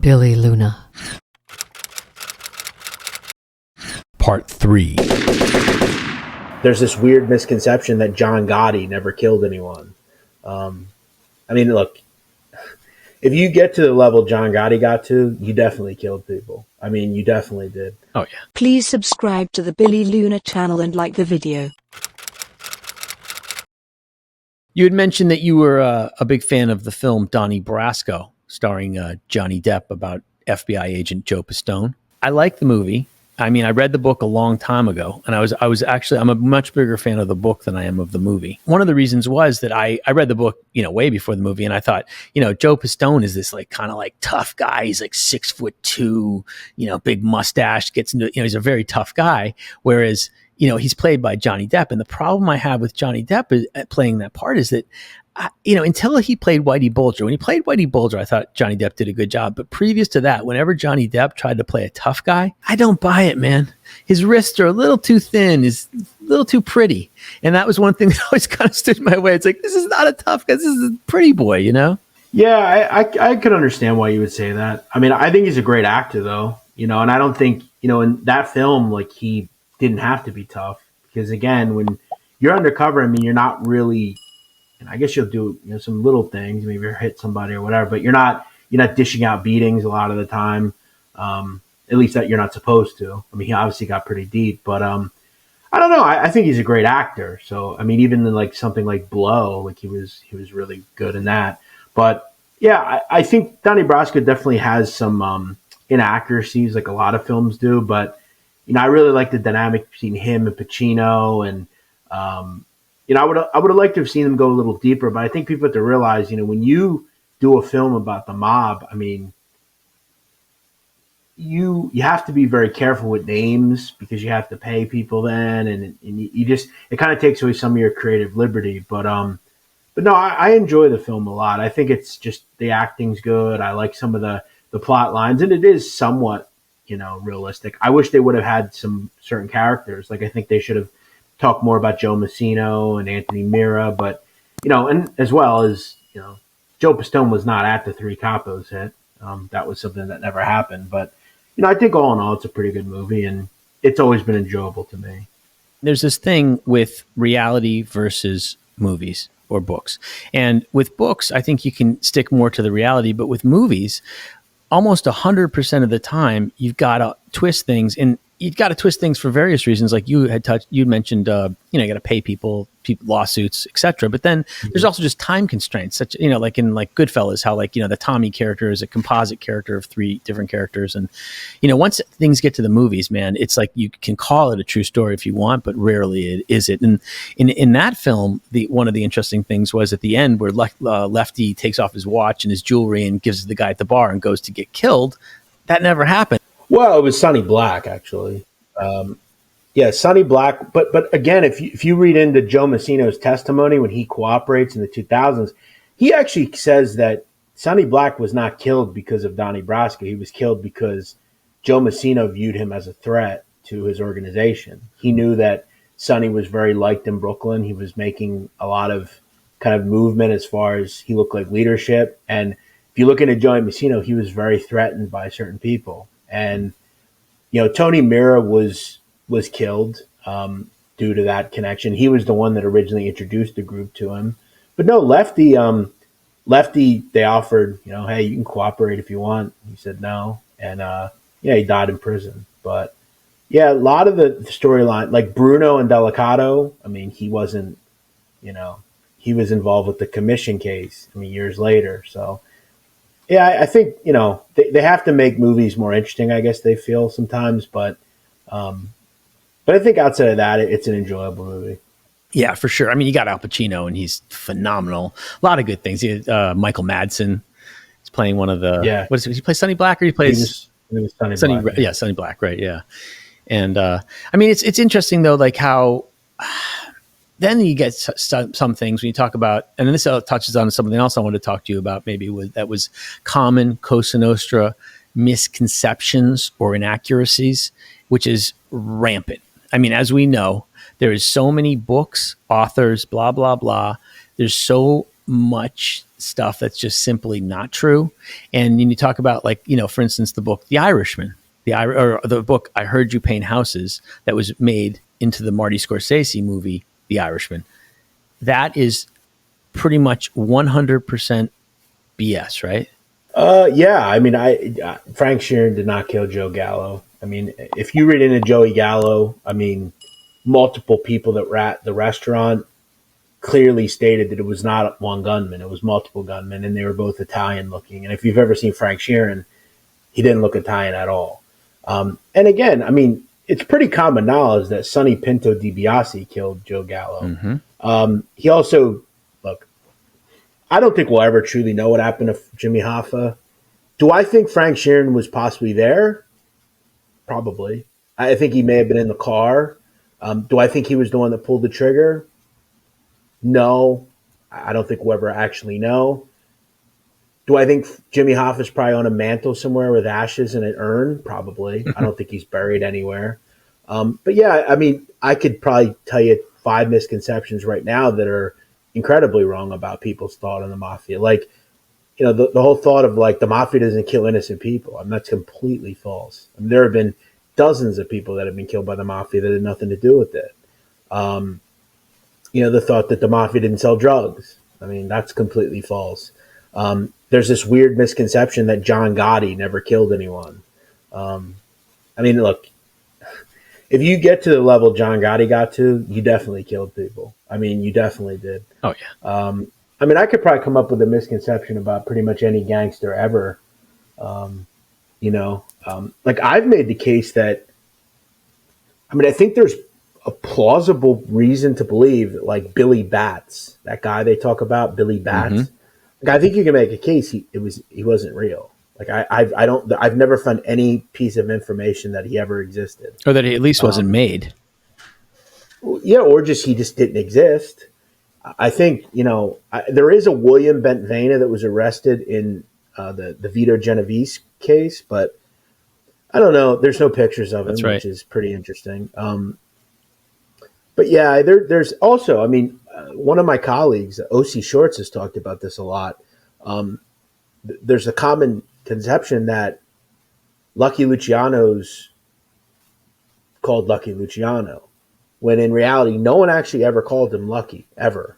Billy Luna. Part 3. There's this weird misconception that John Gotti never killed anyone. I mean, look, if you get to the level John Gotti got to, you definitely killed people. I mean, you definitely did. Oh, yeah. Please subscribe to the Billy Luna channel and like the video. You had mentioned that you were a big fan of the film Donnie Brasco, starring Johnny Depp, about FBI agent Joe Pistone. I like the movie. I mean, I read the book a long time ago, and I'm a much bigger fan of the book than I am of the movie. One of the reasons was that I read the book, way before the movie, and I thought, Joe Pistone is this kind of tough guy. He's 6'2", big mustache, gets into, he's a very tough guy. Whereas, he's played by Johnny Depp. And the problem I have with Johnny Depp is, playing that part is that, until he played Whitey Bulger. When he played Whitey Bulger, I thought Johnny Depp did a good job. But previous to that, whenever Johnny Depp tried to play a tough guy, I don't buy it, man. His wrists are a little too thin. He's a little too pretty. And that was one thing that always kind of stood in my way. It's like, this is not a tough guy. This is a pretty boy, Yeah, I could understand why you would say that. I mean, I think he's a great actor, though. And I don't think, in that film, he didn't have to be tough. Because, again, when you're undercover, I mean, you're not really... And I guess you'll do some little things, maybe you'll hit somebody or whatever, but you're not dishing out beatings a lot of the time. At least that you're not supposed to. I mean, he obviously got pretty deep, but I don't know. I think he's a great actor. So I mean, even in something like Blow, he was really good in that. But yeah, I think Donnie Brasco definitely has some inaccuracies, like a lot of films do. But I really like the dynamic between him and Pacino, and I would have liked to have seen them go a little deeper, but I think people have to realize, when you do a film about the mob, I mean, you have to be very careful with names because you have to pay people then, and you just, it kind of takes away some of your creative liberty. But no, I enjoy the film a lot. I think it's just the acting's good. I like some of the plot lines, and it is somewhat, realistic. I wish they would have had some certain characters. I think they should have talk more about Joe Massino and Anthony Mira, but and as well as Joe Pistone was not at the Three Capos hit. That was something that never happened. But I think all in all, it's a pretty good movie, and it's always been enjoyable to me. There's this thing with reality versus movies or books, and with books, I think you can stick more to the reality. But with movies, almost 100% of the time, you've got to twist things and. You've got to twist things for various reasons. Like you mentioned, you got to pay people, lawsuits, etc. But then there's also just time constraints, such, like in Goodfellas, how the Tommy character is a composite character of 3 different characters. And, once things get to the movies, man, it's you can call it a true story if you want, but rarely is it. And in that film, one of the interesting things was at the end where Lefty takes off his watch and his jewelry and gives it to the guy at the bar and goes to get killed. That never happened. Well, it was Sonny Black, actually. Yeah, Sonny Black. But again, if you read into Joe Massino's testimony when he cooperates in the 2000s, he actually says that Sonny Black was not killed because of Donnie Brasco. He was killed because Joe Massino viewed him as a threat to his organization. He knew that Sonny was very liked in Brooklyn. He was making a lot of kind of movement as far as he looked like leadership. And if you look into Joey Massino, he was very threatened by certain people. And, Tony Mira was killed due to that connection. He was the one that originally introduced the group to him. But no, Lefty, they offered, hey, you can cooperate if you want. He said no. And, he died in prison. But, yeah, a lot of the storyline, like Bruno and Delicato, I mean, he wasn't, he was involved with the commission case, years later. So, yeah, I think, they have to make movies more interesting, I guess they feel sometimes. But I think outside of that, it's an enjoyable movie. Yeah, for sure. I mean, you got Al Pacino, and he's phenomenal. A lot of good things. Michael Madsen is playing one of the... Yeah. What is it? Does he play Sonny Black, or he plays... Sonny Black. Yeah, Sonny Black, right, yeah. And, it's interesting, though, how... Then you get some things when you talk about, and then this touches on something else I wanted to talk to you about, that was common Cosa Nostra misconceptions or inaccuracies, which is rampant. I mean, as we know, there is so many books, authors, blah, blah, blah. There's so much stuff that's just simply not true. And when you talk about, like, for instance, the book The Irishman, or the book I Heard You Paint Houses, that was made into the Marty Scorsese movie The Irishman, that is pretty much 100% BS, right? Yeah. I mean, Frank Sheeran did not kill Joe Gallo. I mean, if you read into Joey Gallo, I mean, multiple people that were at the restaurant clearly stated that it was not one gunman, it was multiple gunmen, and they were both Italian looking. And if you've ever seen Frank Sheeran, he didn't look Italian at all. And again, I mean, it's pretty common knowledge that Sonny Pinto DiBiase killed Joe Gallo. Mm-hmm. He also, look, I don't think we'll ever truly know what happened to Jimmy Hoffa. Do I think Frank Sheeran was possibly there? Probably. I think he may have been in the car. Do I think he was the one that pulled the trigger? No. I don't think we'll ever actually know. Do I think Jimmy Hoffa's probably on a mantle somewhere with ashes and an urn? Probably. I don't think he's buried anywhere. But yeah, I mean, I could probably tell you 5 misconceptions right now that are incredibly wrong about people's thought on the mafia. Like, the whole thought of, like, the mafia doesn't kill innocent people. I mean, that's completely false. I mean, there have been dozens of people that have been killed by the mafia that had nothing to do with it. The thought that the mafia didn't sell drugs. I mean, that's completely false. There's this weird misconception that John Gotti never killed anyone. I mean, look, if you get to the level John Gotti got to, you definitely killed people. I mean, you definitely did. Oh, yeah. I mean, I could probably come up with a misconception about pretty much any gangster ever. Like, I've made the case that, I mean, I think there's a plausible reason to believe that, like, Billy Batts, that guy they talk about, Billy Batts, Mm-hmm. like, I think you can make a case he wasn't real. Like, I've never found any piece of information that he ever existed, Or that he at least wasn't made. Yeah, or he just didn't exist. I think, there is a William Bentvena that was arrested in the Vito Genevese case, but I don't know. There's no pictures of him, That's right. Which is pretty interesting. But yeah, there's also, I mean, one of my colleagues, O.C. Shorts, has talked about this a lot. There's a common conception that Lucky Luciano's called Lucky Luciano, when in reality, no one actually ever called him Lucky, ever.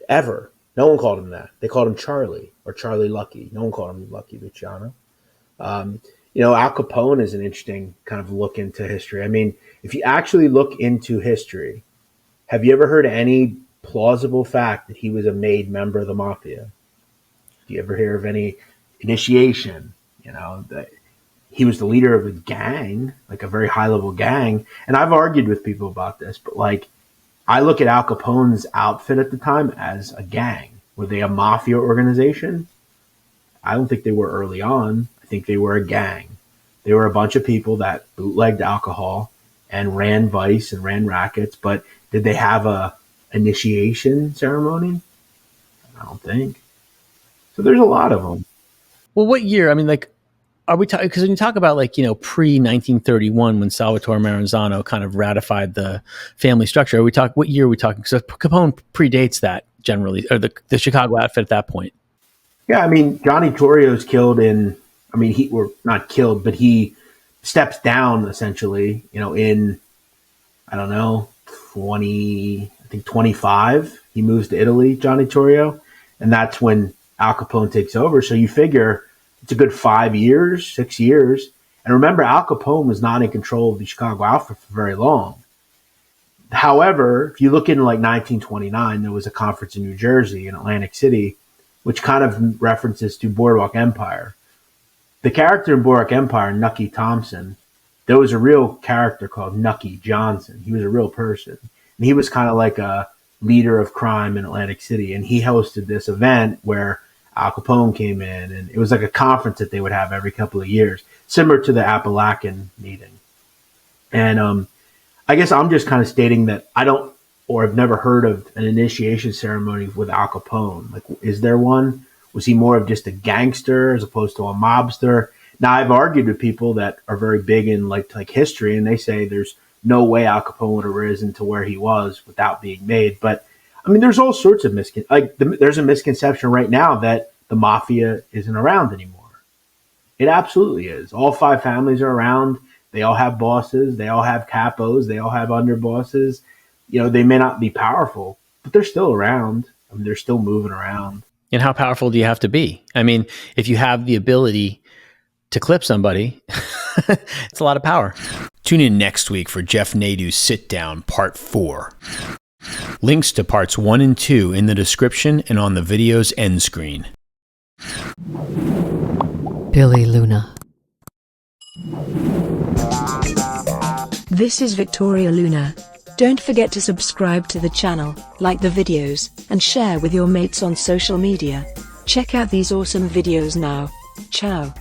Ever. No one called him that. They called him Charlie or Charlie Lucky. No one called him Lucky Luciano. Al Capone is an interesting kind of look into history. I mean, if you actually look into history, have you ever heard any plausible fact that he was a made member of the mafia? Do you ever hear of any initiation? That he was the leader of a gang, like a very high level gang. And I've argued with people about this, but, like, I look at Al Capone's outfit at the time as a gang. Were they a mafia organization? I don't think they were early on. I think they were a gang. They were a bunch of people that bootlegged alcohol and ran vice and ran rackets. But did they have a initiation ceremony? I don't think. So there's a lot of them. Well, what year? I mean, like, are we talking? Because when you talk about, like, pre 1931, when Salvatore Maranzano kind of ratified the family structure, what year are we talking? Because Capone predates that generally, or the Chicago outfit at that point. Yeah, I mean, Johnny Torrio's killed he were not killed, but he steps down essentially, in, I don't know, 25. He moves to Italy, Johnny Torrio, and that's when Al Capone takes over. So you figure it's a good 5 years, 6 years. And remember, Al Capone was not in control of the Chicago outfit for very long. However, if you look into, like, 1929, there was a conference in New Jersey, in Atlantic City, which kind of references to Boardwalk Empire. The character in Boardwalk Empire, Nucky Thompson, there was a real character called Nucky Johnson. He was a real person. And he was kind of like a leader of crime in Atlantic City. And he hosted this event where Al Capone came in, and it was like a conference that they would have every couple of years, similar to the Appalachian meeting. And I guess I'm just kind of stating that I don't, or I've never heard of an initiation ceremony with Al Capone. Like, is there one? Was he more of just a gangster as opposed to a mobster? Now, I've argued with people that are very big in like history, and they say there's no way Al Capone would have risen to where he was without being made. But I mean, there's all sorts of there's a misconception right now that the mafia isn't around anymore. It absolutely is. All 5 families are around. They all have bosses. They all have capos. They all have underbosses. They may not be powerful, but they're still around. I mean, they're still moving around. And how powerful do you have to be? I mean, if you have the ability to clip somebody, it's a lot of power. Tune in next week for Jeff Nadu's Sit Down Part 4. Links to Parts 1 and 2 in the description and on the video's end screen. Billy Luna. This is Victoria Luna. Don't forget to subscribe to the channel, like the videos, and share with your mates on social media. Check out these awesome videos now. Ciao.